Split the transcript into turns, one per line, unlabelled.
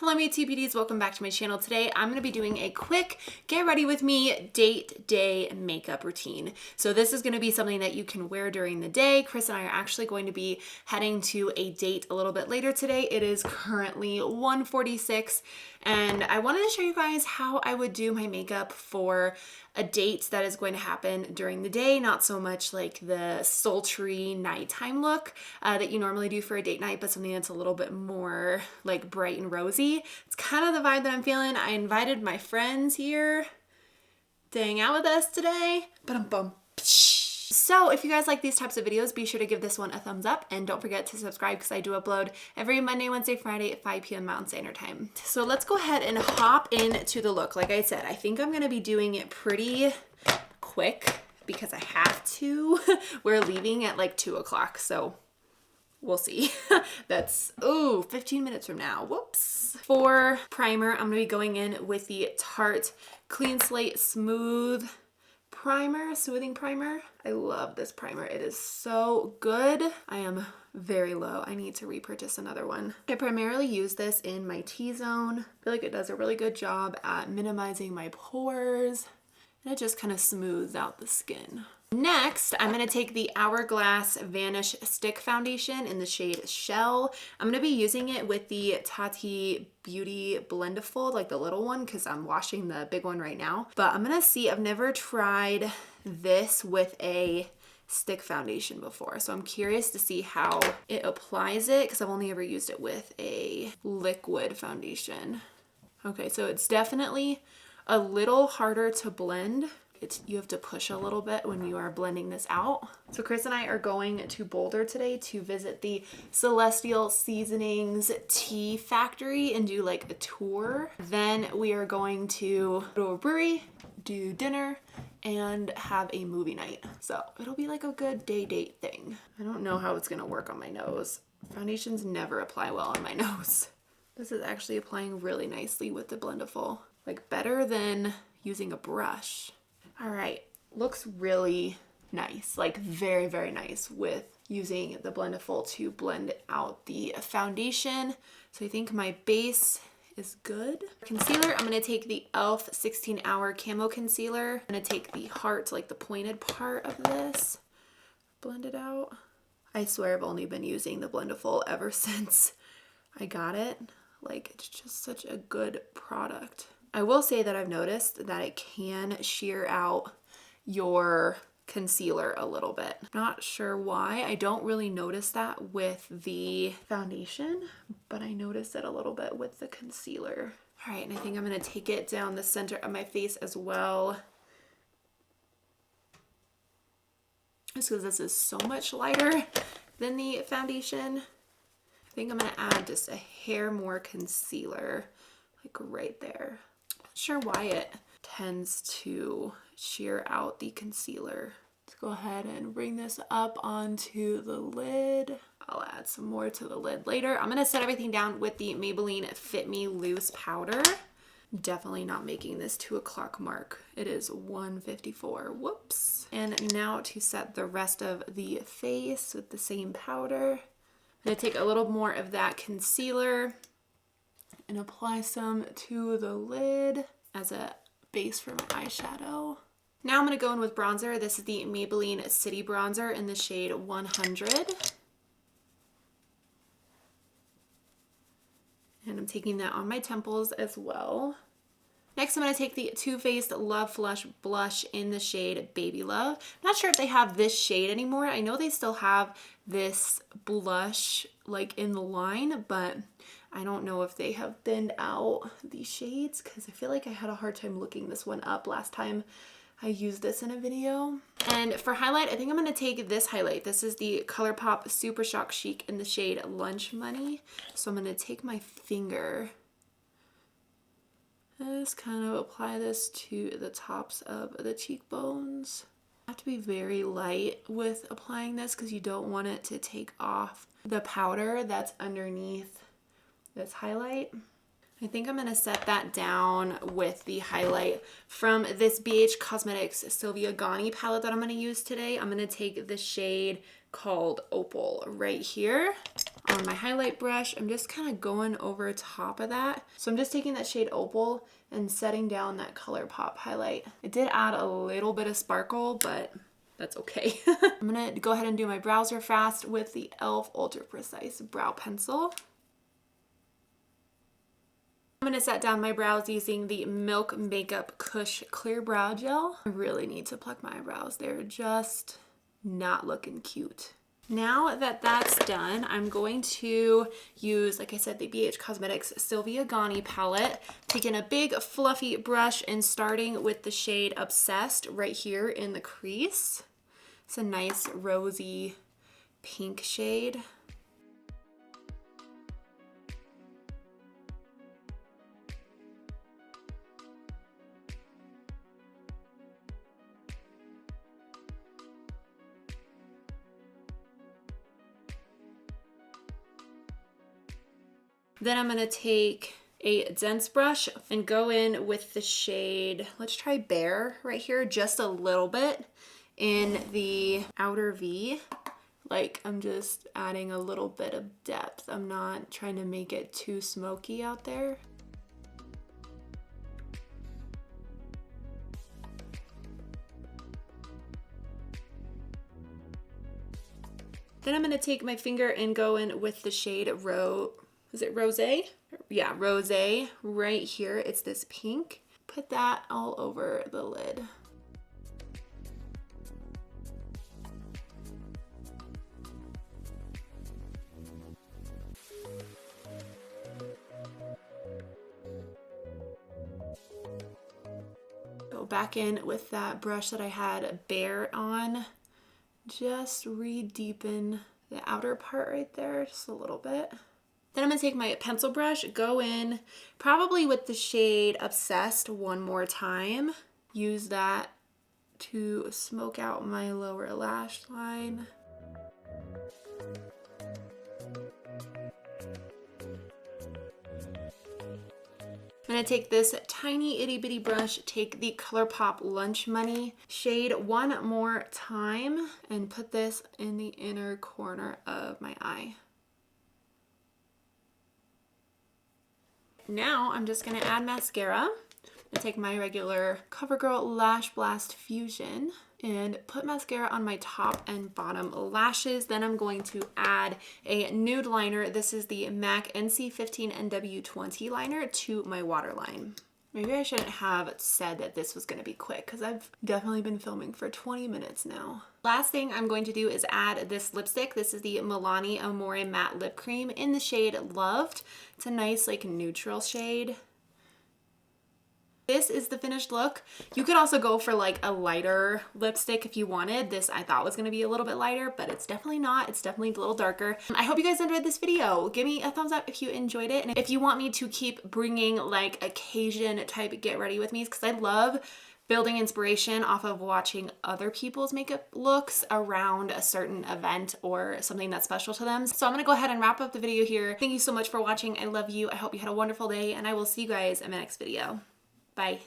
Hello my TPDs, welcome back to my channel. Today I'm going to be doing a quick get ready with me date day makeup routine. So this is going to be something that you can wear during the day. Chris and I are actually going to be heading to a date a little bit later today. It is currently 1:46 and I wanted to show you guys how I would do my makeup for a date that is going to happen during the day, not so much like the sultry nighttime look that you normally do for a date night, but something that's a little bit more like bright and rosy. It's kind of the vibe that I'm feeling. I invited my friends here to hang out with us today. Ba-dum-bum. So if you guys like these types of videos, be sure to give this one a thumbs up and don't forget to subscribe because I do upload every Monday, Wednesday, Friday at 5 p.m. Mountain Standard Time. So let's go ahead and hop into the look. Like I said, I think I'm going to be doing it pretty quick because I have to. We're leaving at like 2 o'clock, so we'll see. That's, 15 minutes from now. Whoops. For primer, I'm going to be going in with the Tarte Clean Slate Smooth Smoothing Primer. I love this primer. It is so good. I am very low. I need to repurchase another one. I primarily use this in my T-zone. I feel like it does a really good job at minimizing my pores, and it just kind of smooths out the skin. Next, I'm going to take the Hourglass Vanish Stick Foundation in the shade Shell. I'm going to be using it with the Tarte Beauty Blend-A-Fold, like the little one, because I'm washing the big one right now. But I'm going to see, I've never tried this with a stick foundation before, so I'm curious to see how it applies it, because I've only ever used it with a liquid foundation. Okay, so it's definitely a little harder to blend. You have to push a little bit when you are blending this out. So Chris and I are going to Boulder today to visit the Celestial Seasonings Tea Factory and do like a tour. Then we are going to go to a brewery, do dinner, and have a movie night. So it'll be like a good day date thing. I don't know how it's gonna work on my nose. Foundations never apply well on my nose. This is actually applying really nicely with the Blend-A-Fold. Like better than using a brush. All right, looks really nice, like very, very nice with using the Blend-A-Fold to blend out the foundation. So I think my base is good. Concealer, I'm gonna take the e.l.f. 16 Hour Camo Concealer. I'm gonna take the heart, like the pointed part of this, blend it out. I swear I've only been using the Blend-A-Fold ever since I got it. Like it's just such a good product. I will say that I've noticed that it can sheer out your concealer a little bit. Not sure why. I don't really notice that with the foundation, but I notice it a little bit with the concealer. All right, and I think I'm gonna take it down the center of my face as well. Just because this is so much lighter than the foundation. I think I'm gonna add just a hair more concealer, like right there. Not sure why it tends to sheer out the concealer. Let's go ahead and bring this up onto the lid. I'll add some more to the lid later. I'm gonna set everything down with the Maybelline Fit Me Loose Powder. Definitely not making this 2 o'clock mark. It is 1:54. Whoops. And now to set the rest of the face with the same powder. I'm gonna take a little more of that concealer and apply some to the lid as a base for my eyeshadow. Now I'm gonna go in with bronzer. This is the Maybelline City Bronzer in the shade 100. And I'm taking that on my temples as well. Next, I'm going to take the Too Faced Love Flush Blush in the shade Baby Love. Not sure if they have this shade anymore. I know they still have this blush like in the line, but I don't know if they have thinned out these shades because I feel like I had a hard time looking this one up last time I used this in a video. And for highlight, I think I'm going to take this highlight. This is the ColourPop Super Shock Chic in the shade Lunch Money. So I'm going to take my finger, just kind of apply this to the tops of the cheekbones. You have to be very light with applying this because you don't want it to take off the powder that's underneath this highlight. I think I'm gonna set that down with the highlight from this BH Cosmetics Sylvia Gani palette that I'm gonna use today. I'm gonna take the shade called Opal right here on my highlight brush. I'm just kind of going over top of that. So I'm just taking that shade Opal and setting down that ColourPop highlight. It did add a little bit of sparkle, but that's okay. I'm gonna go ahead and do my brows real fast with the e.l.f. Ultra Precise Brow Pencil. I'm gonna set down my brows using the Milk Makeup Kush Clear Brow Gel. I really need to pluck my eyebrows. They're just not looking cute. Now that that's done, I'm going to use, like I said, the BH Cosmetics Sylvia Gani palette, taking a big fluffy brush and starting with the shade Obsessed right here in the crease. It's a nice rosy pink shade. Then I'm gonna take a dense brush and go in with the shade, let's try Bare right here, just a little bit in the outer V. Like I'm just adding a little bit of depth. I'm not trying to make it too smoky out there. Then I'm gonna take my finger and go in with the shade is it Rosé? Yeah, Rosé right here. It's this pink. Put that all over the lid. Go back in with that brush that I had Bare on. Just re-deepen the outer part right there, just a little bit. Then I'm gonna take my pencil brush, go in probably with the shade Obsessed one more time. Use that to smoke out my lower lash line. I'm gonna take this tiny itty bitty brush, take the ColourPop Lunch Money shade one more time and put this in the inner corner of my eye. Now I'm just gonna add mascara. I take my regular CoverGirl Lash Blast Fusion and put mascara on my top and bottom lashes. Then I'm going to add a nude liner. This is the MAC NC15 NW20 liner to my waterline. Maybe I shouldn't have said that this was gonna be quick because I've definitely been filming for 20 minutes now. Last thing I'm going to do is add this lipstick. This is the Milani Amore Matte Lip Cream in the shade Loved. It's a nice like neutral shade. This is the finished look. You could also go for like a lighter lipstick if you wanted. This I thought was gonna be a little bit lighter, but it's definitely not. It's definitely a little darker. I hope you guys enjoyed this video. Give me a thumbs up if you enjoyed it. And if you want me to keep bringing like occasion type get ready with me's, because I love building inspiration off of watching other people's makeup looks around a certain event or something that's special to them. So I'm gonna go ahead and wrap up the video here. Thank you so much for watching. I love you. I hope you had a wonderful day and I will see you guys in my next video. Bye.